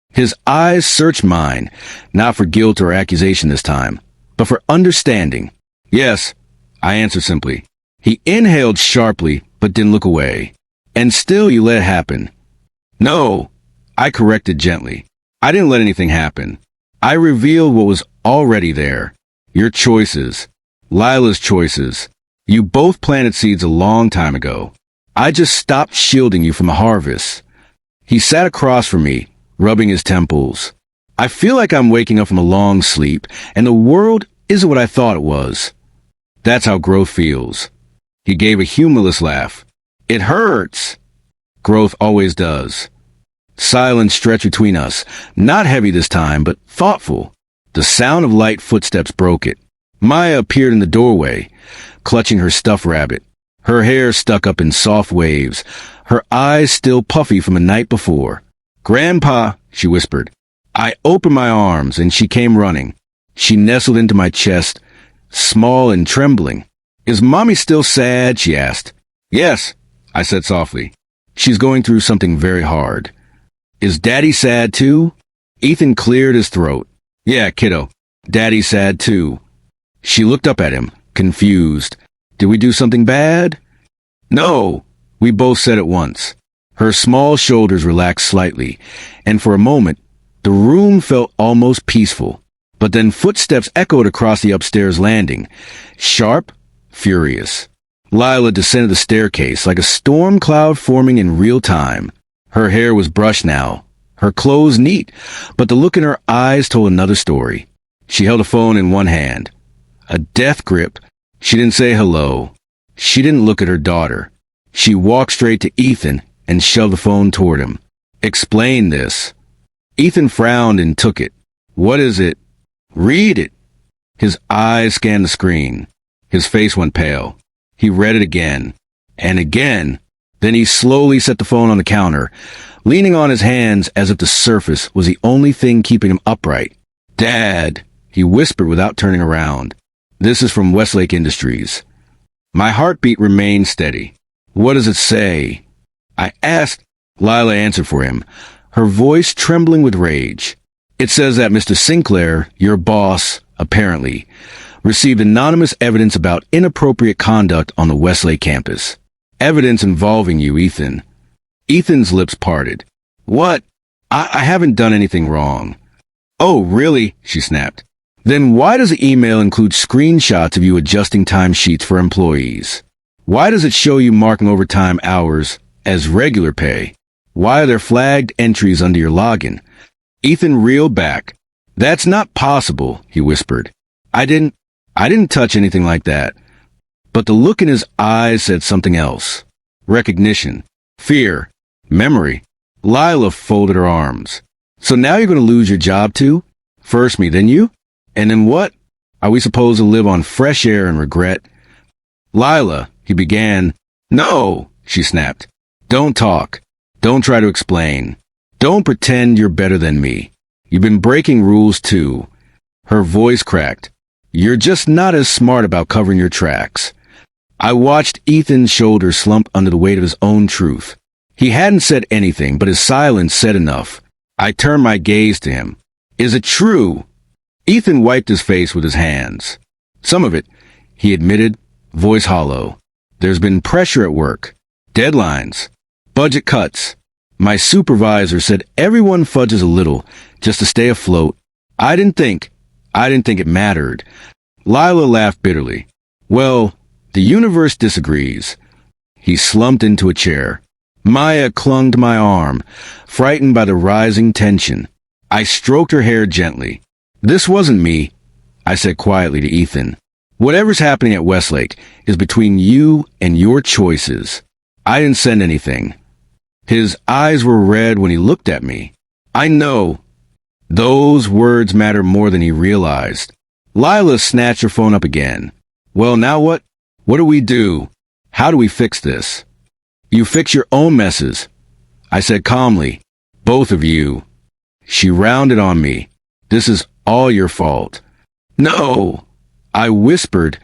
A: His eyes searched mine, not for guilt or accusation this time, but for understanding. Yes, I answered simply. He inhaled sharply, but didn't look away. And still you let it happen. No, I corrected gently. I didn't let anything happen. I revealed what was already there. Your choices. Lila's choices. You both planted seeds a long time ago. I just stopped shielding you from the harvest. He sat across from me, rubbing his temples. I feel like I'm waking up from a long sleep, and the world isn't what I thought it was. That's how growth feels. He gave a humorless laugh. It hurts. Growth always does. Silence stretched between us, not heavy this time, but thoughtful. The sound of light footsteps broke it. Maya appeared in the doorway, clutching her stuffed rabbit. Her hair stuck up in soft waves, her eyes still puffy from the night before. Grandpa, she whispered. I opened my arms, and she came running. She nestled into my chest, small and trembling. Is Mommy still sad? She asked. Yes, I said softly. She's going through something very hard. Is Daddy sad too? Ethan cleared his throat. Yeah, kiddo. Daddy's sad too. She looked up at him, confused. Did we do something bad? No, we both said at once. Her small shoulders relaxed slightly, and for a moment, the room felt almost peaceful. But then footsteps echoed across the upstairs landing, sharp, furious. Lila descended the staircase like a storm cloud forming in real time. Her hair was brushed now, her clothes neat, but the look in her eyes told another story. She held a phone in one hand, a death grip. She didn't say hello. She didn't look at her daughter. She walked straight to Ethan and shoved the phone toward him. Explain this. Ethan frowned and took it. What is it? Read it. His eyes scanned the screen. His face went pale. He read it again and again. Then he slowly set the phone on the counter, leaning on his hands as if the surface was the only thing keeping him upright. Dad, he whispered without turning around. This is from Westlake Industries. My heartbeat remained steady. What does it say? I asked. Lila answered for him, her voice trembling with rage. It says that Mr. Sinclair, your boss, apparently, received anonymous evidence about inappropriate conduct on the Westlake campus. Evidence involving you, Ethan. Ethan's lips parted. What? I haven't done anything wrong. Oh, really? She snapped. Then why does the email include screenshots of you adjusting timesheets for employees? Why does it show you marking overtime hours as regular pay? Why are there flagged entries under your login? Ethan reeled back. That's not possible, he whispered. I didn't touch anything like that. But the look in his eyes said something else. Recognition. Fear. Memory. Lila folded her arms. So now you're going to lose your job too? First me, then you? And then what? Are we supposed to live on fresh air and regret? Lila, he began. No, she snapped. Don't talk. Don't try to explain. Don't pretend you're better than me. You've been breaking rules too. Her voice cracked. You're just not as smart about covering your tracks. I watched Ethan's shoulders slump under the weight of his own truth. He hadn't said anything, but his silence said enough. I turned my gaze to him. Is it true? Ethan wiped his face with his hands. Some of it, he admitted, voice hollow. There's been pressure at work. Deadlines. Budget cuts. My supervisor said everyone fudges a little just to stay afloat. I didn't think it mattered. Lila laughed bitterly. Well, the universe disagrees. He slumped into a chair. Maya clung to my arm, frightened by the rising tension. I stroked her hair gently. This wasn't me, I said quietly to Ethan. Whatever's happening at Westlake is between you and your choices. I didn't send anything. His eyes were red when he looked at me. I know. Those words mattered more than he realized. Lila snatched her phone up again. Well, now what? What do we do? How do we fix this? You fix your own messes, I said calmly. Both of you. She rounded on me. This is all your fault. No, I whispered.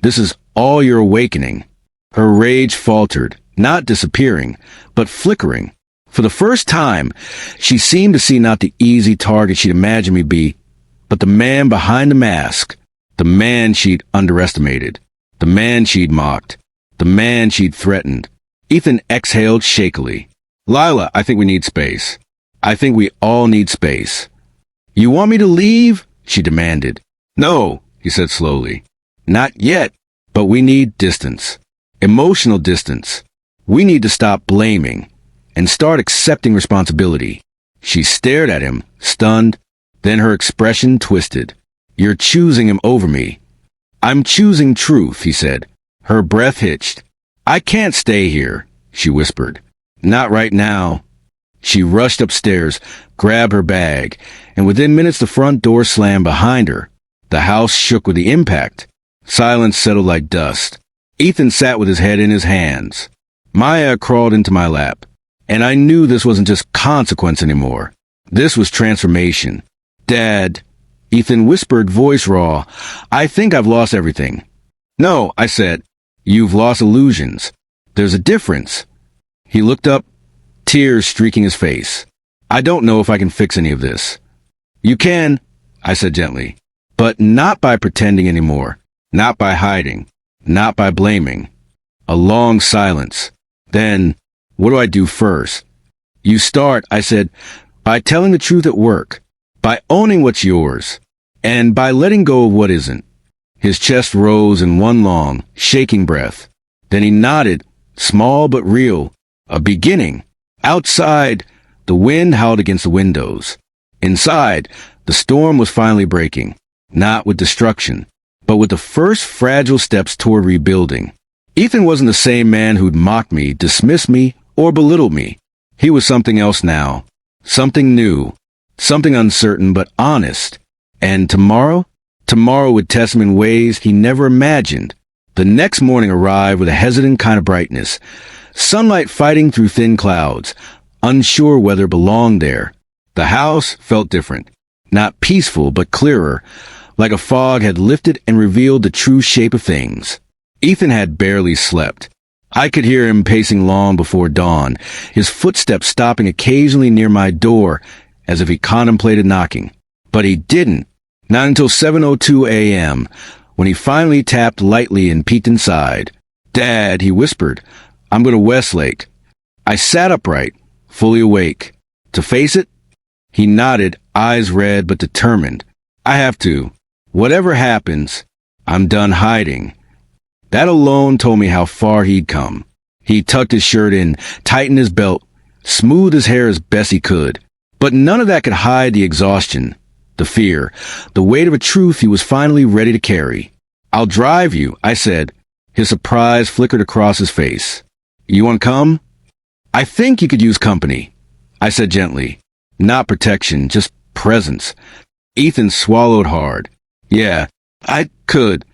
A: This is all your awakening. Her rage faltered, not disappearing, but flickering. For the first time, she seemed to see not the easy target she'd imagined me be, but the man behind the mask, the man she'd underestimated, the man she'd mocked, the man she'd threatened. Ethan exhaled shakily. Lila, I think we need space. I think we all need space. You want me to leave? She demanded. No, he said slowly. Not yet, but we need distance. Emotional distance. We need to stop blaming and start accepting responsibility. She stared at him, stunned, then her expression twisted. You're choosing him over me. I'm choosing truth, he said. Her breath hitched. I can't stay here, she whispered. Not right now. She rushed upstairs, grabbed her bag, and within minutes the front door slammed behind her. The house shook with the impact. Silence settled like dust. Ethan sat with his head in his hands. Maya crawled into my lap, and I knew this wasn't just consequence anymore. This was transformation. Dad, Ethan whispered, voice raw, I think I've lost everything. No, I said. You've lost illusions. There's a difference. He looked up, tears streaking his face. I don't know if I can fix any of this. You can, I said gently, but not by pretending anymore, not by hiding, not by blaming. A long silence. Then, what do I do first? You start, I said, by telling the truth at work, by owning what's yours, and by letting go of what isn't. His chest rose in one long, shaking breath. Then he nodded, small but real. A beginning. Outside, the wind howled against the windows. Inside, the storm was finally breaking, not with destruction, but with the first fragile steps toward rebuilding. Ethan wasn't the same man who'd mocked me, dismissed me, or belittled me. He was something else now. Something new. Something uncertain but honest. And tomorrow? Tomorrow would test him in ways he never imagined. The next morning arrived with a hesitant kind of brightness. Sunlight fighting through thin clouds, unsure whether it belonged there. The house felt different. Not peaceful, but clearer, like a fog had lifted and revealed the true shape of things. Ethan had barely slept. I could hear him pacing long before dawn, his footsteps stopping occasionally near my door, as if he contemplated knocking. But he didn't. Not until 7:02 a.m., when he finally tapped lightly and peeked inside. Dad, he whispered, I'm going to Westlake. I sat upright, fully awake. To face it? He nodded, eyes red but determined. I have to. Whatever happens, I'm done hiding. That alone told me how far he'd come. He tucked his shirt in, tightened his belt, smoothed his hair as best he could. But none of that could hide the exhaustion, the fear, the weight of a truth he was finally ready to carry. I'll drive you, I said. His surprise flickered across his face. You want to come? I think you could use company, I said gently. Not protection, just presence. Ethan swallowed hard. Yeah, I could.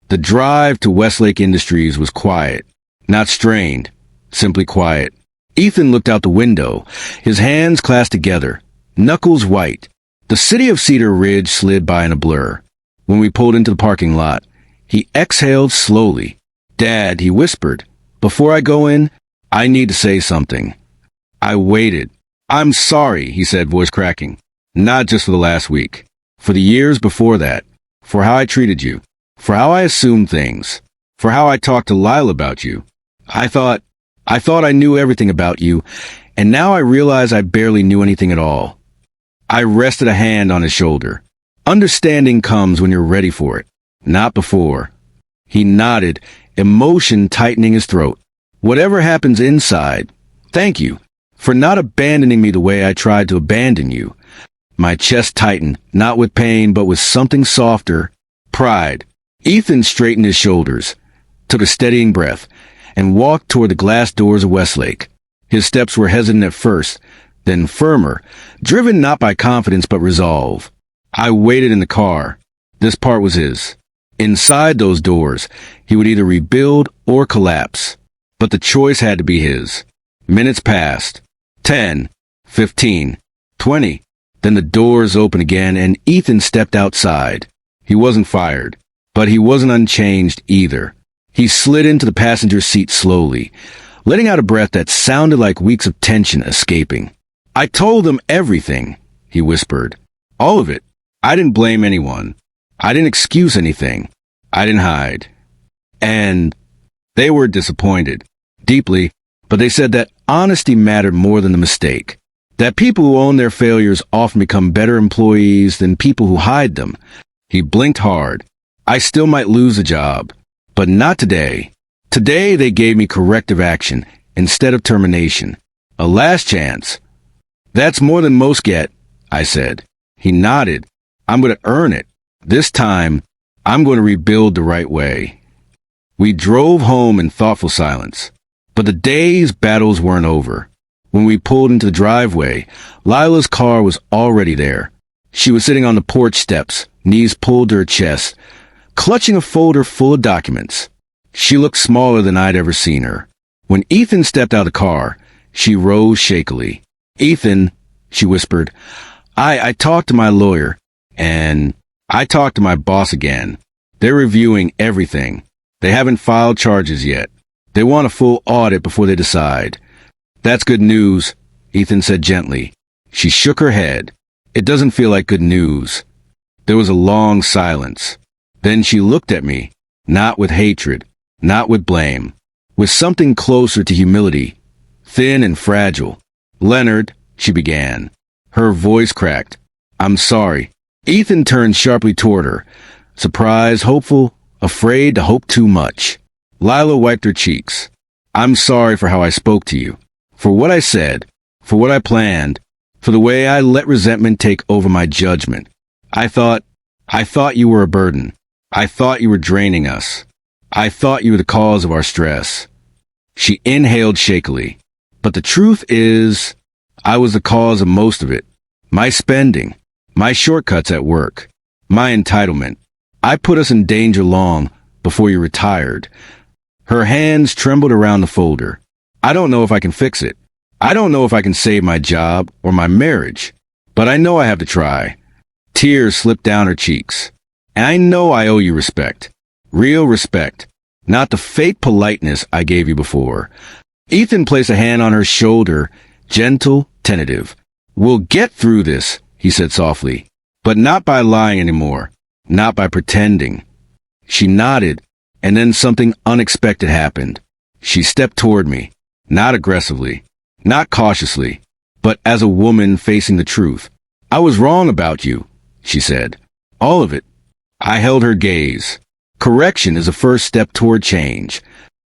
A: The drive to Westlake Industries was quiet. Not strained. Simply quiet. Ethan looked out the window, his hands clasped together, knuckles white. The city of Cedar Ridge slid by in a blur. When we pulled into the parking lot, he exhaled slowly. "Dad," he whispered, "before I go in, I need to say something." I waited. "I'm sorry," he said, voice cracking. "Not just for the last week. For the years before that. For how I treated you. For how I assumed things. For how I talked to Lila about you. I thought I knew everything about you, and now I realize I barely knew anything at all." I rested a hand on his shoulder. Understanding comes when you're ready for it, not before. He nodded, emotion tightening his throat. "Whatever happens inside, thank you for not abandoning me the way I tried to abandon you." My chest tightened, not with pain, but with something softer, pride. Ethan straightened his shoulders, took a steadying breath, and walked toward the glass doors of Westlake. His steps were hesitant at first, then firmer, driven not by confidence but resolve. I waited in the car. This part was his. Inside those doors, he would either rebuild or collapse. But the choice had to be his. Minutes passed. 10, 15, 20. Then the doors opened again and Ethan stepped outside. He wasn't fired, but he wasn't unchanged either. He slid into the passenger seat slowly, letting out a breath that sounded like weeks of tension escaping. "I told them everything," he whispered. "All of it. I didn't blame anyone. I didn't excuse anything. I didn't hide." And they were disappointed. Deeply, but they said that honesty mattered more than the mistake. That people who own their failures often become better employees than people who hide them. He blinked hard. I still might lose a job. But not today. Today they gave me corrective action instead of termination. A last chance. "That's more than most get," I said. He nodded. "I'm going to earn it. This time, I'm going to rebuild the right way." We drove home in thoughtful silence. But the day's battles weren't over. When we pulled into the driveway, Lila's car was already there. She was sitting on the porch steps, knees pulled to her chest, clutching a folder full of documents. She looked smaller than I'd ever seen her. When Ethan stepped out of the car, she rose shakily. "Ethan," she whispered, I talked to my lawyer, and I talked to my boss again. They're reviewing everything. They haven't filed charges yet. They want a full audit before they decide." "That's good news," Ethan said gently. She shook her head. "It doesn't feel like good news." There was a long silence. Then she looked at me, not with hatred, not with blame, with something closer to humility, thin and fragile. "Leonard," she began. Her voice cracked. "I'm sorry." Ethan turned sharply toward her, surprised, hopeful, afraid to hope too much. Lila wiped her cheeks. "I'm sorry for how I spoke to you, for what I said, for what I planned, for the way I let resentment take over my judgment. I thought you were a burden. I thought you were draining us. I thought you were the cause of our stress." She inhaled shakily. "But the truth is, I was the cause of most of it. My spending, my shortcuts at work, my entitlement. I put us in danger long before you retired." Her hands trembled around the folder. "I don't know if I can fix it. I don't know if I can save my job or my marriage, but I know I have to try." Tears slipped down her cheeks. "And I know I owe you respect. Real respect. Not the fake politeness I gave you before." Ethan placed a hand on her shoulder, gentle, tentative. "We'll get through this," he said softly. "But not by lying anymore. Not by pretending." She nodded, and then something unexpected happened. She stepped toward me, not aggressively, not cautiously, but as a woman facing the truth. "I was wrong about you," she said. "All of it." I held her gaze. Correction is a first step toward change.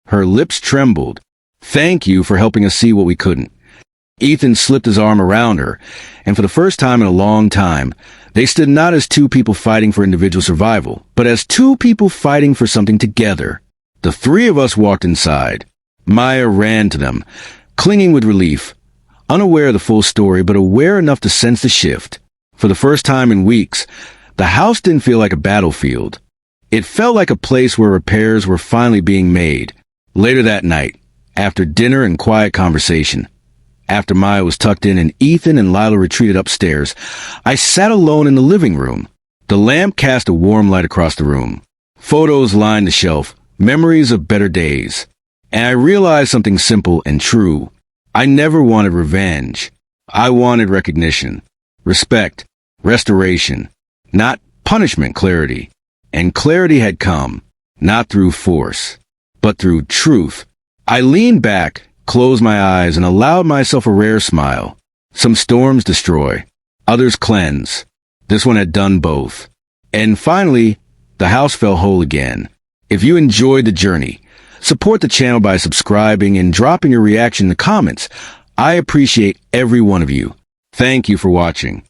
A: Her lips trembled. "Thank you for helping us see what we couldn't." Ethan slipped his arm around her, and for the first time in a long time, they stood not as two people fighting for individual survival, but as two people fighting for something together. The three of us walked inside. Maya ran to them, clinging with relief, unaware of the full story, but aware enough to sense the shift. For the first time in weeks, the house didn't feel like a battlefield. It felt like a place where repairs were finally being made. Later that night, after dinner and quiet conversation, after Maya was tucked in and Ethan and Lila retreated upstairs, I sat alone in the living room. The lamp cast a warm light across the room. Photos lined the shelf, memories of better days. And I realized something simple and true. I never wanted revenge. I wanted recognition, respect, restoration, not punishment. Clarity. And clarity had come, not through force, but through truth. I leaned back, closed my eyes, and allowed myself a rare smile. Some storms destroy, others cleanse. This one had done both. And finally, the house felt whole again. If you enjoyed the journey, support the channel by subscribing and dropping your reaction in the comments. I appreciate every one of you. Thank you for watching.